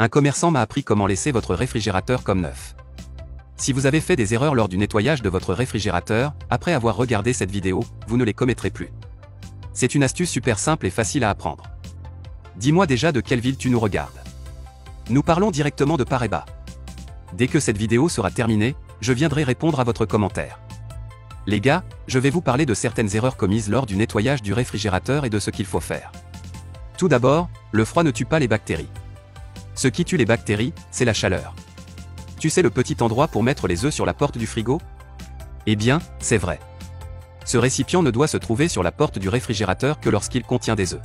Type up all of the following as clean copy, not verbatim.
Un commerçant m'a appris comment laisser votre réfrigérateur comme neuf. Si vous avez fait des erreurs lors du nettoyage de votre réfrigérateur, après avoir regardé cette vidéo, vous ne les commettrez plus. C'est une astuce super simple et facile à apprendre. Dis-moi déjà de quelle ville tu nous regardes. Nous parlons directement de Paraiba. Dès que cette vidéo sera terminée, je viendrai répondre à votre commentaire. Les gars, je vais vous parler de certaines erreurs commises lors du nettoyage du réfrigérateur et de ce qu'il faut faire. Tout d'abord, le froid ne tue pas les bactéries. Ce qui tue les bactéries, c'est la chaleur. Tu sais le petit endroit pour mettre les œufs sur la porte du frigo? Eh bien, c'est vrai. Ce récipient ne doit se trouver sur la porte du réfrigérateur que lorsqu'il contient des œufs.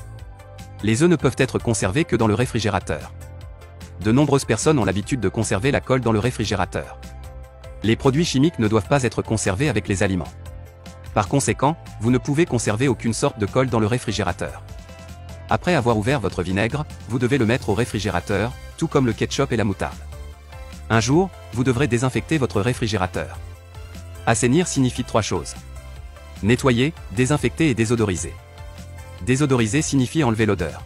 Les œufs ne peuvent être conservés que dans le réfrigérateur. De nombreuses personnes ont l'habitude de conserver la colle dans le réfrigérateur. Les produits chimiques ne doivent pas être conservés avec les aliments. Par conséquent, vous ne pouvez conserver aucune sorte de colle dans le réfrigérateur. Après avoir ouvert votre vinaigre, vous devez le mettre au réfrigérateur, tout comme le ketchup et la moutarde. Un jour, vous devrez désinfecter votre réfrigérateur. Assainir signifie 3 choses. Nettoyer, désinfecter et désodoriser. Désodoriser signifie enlever l'odeur.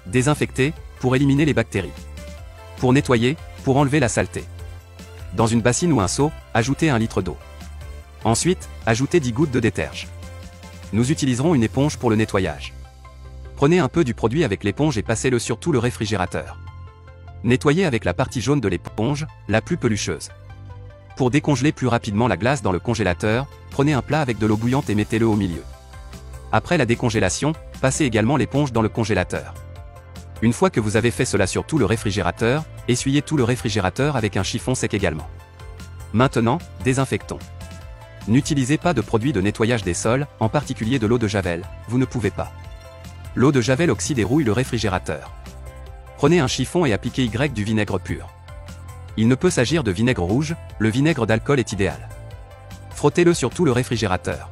Désinfecter, pour éliminer les bactéries. Pour nettoyer, pour enlever la saleté. Dans une bassine ou un seau, ajoutez 1 litre d'eau. Ensuite, ajoutez 10 gouttes de déterge. Nous utiliserons une éponge pour le nettoyage. Prenez un peu du produit avec l'éponge et passez-le sur tout le réfrigérateur. Nettoyez avec la partie jaune de l'éponge, la plus pelucheuse. Pour décongeler plus rapidement la glace dans le congélateur, prenez un plat avec de l'eau bouillante et mettez-le au milieu. Après la décongélation, passez également l'éponge dans le congélateur. Une fois que vous avez fait cela sur tout le réfrigérateur, essuyez tout le réfrigérateur avec un chiffon sec également. Maintenant, désinfectons. N'utilisez pas de produits de nettoyage des sols, en particulier de l'eau de Javel, vous ne pouvez pas. L'eau de Javel oxyde et rouille le réfrigérateur. Prenez un chiffon et appliquez du vinaigre pur. Il ne peut s'agir de vinaigre rouge, le vinaigre d'alcool est idéal. Frottez-le sur tout le réfrigérateur.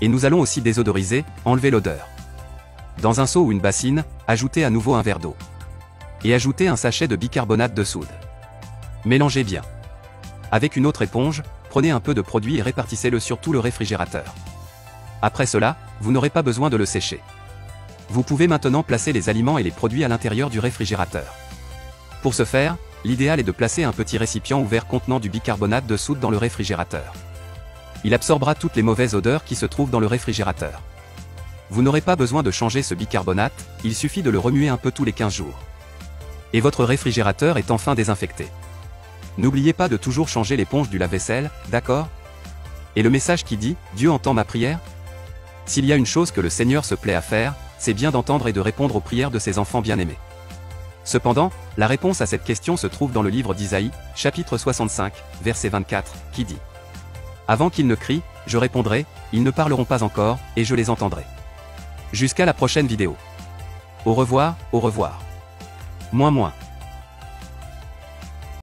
Et nous allons aussi désodoriser, enlever l'odeur. Dans un seau ou une bassine, ajoutez à nouveau un verre d'eau. Et ajoutez un sachet de bicarbonate de soude. Mélangez bien. Avec une autre éponge, prenez un peu de produit et répartissez-le sur tout le réfrigérateur. Après cela, vous n'aurez pas besoin de le sécher. Vous pouvez maintenant placer les aliments et les produits à l'intérieur du réfrigérateur. Pour ce faire, l'idéal est de placer un petit récipient ouvert contenant du bicarbonate de soude dans le réfrigérateur. Il absorbera toutes les mauvaises odeurs qui se trouvent dans le réfrigérateur. Vous n'aurez pas besoin de changer ce bicarbonate, il suffit de le remuer un peu tous les 15 jours. Et votre réfrigérateur est enfin désinfecté. N'oubliez pas de toujours changer l'éponge du lave-vaisselle, d'accord? Et le message qui dit « Dieu entend ma prière ?» S'il y a une chose que le Seigneur se plaît à faire, c'est bien d'entendre et de répondre aux prières de ses enfants bien-aimés. Cependant, la réponse à cette question se trouve dans le livre d'Isaïe, chapitre 65, verset 24, qui dit « Avant qu'ils ne crient, je répondrai, ils ne parleront pas encore, et je les entendrai. » Jusqu'à la prochaine vidéo. Au revoir, au revoir. Moins.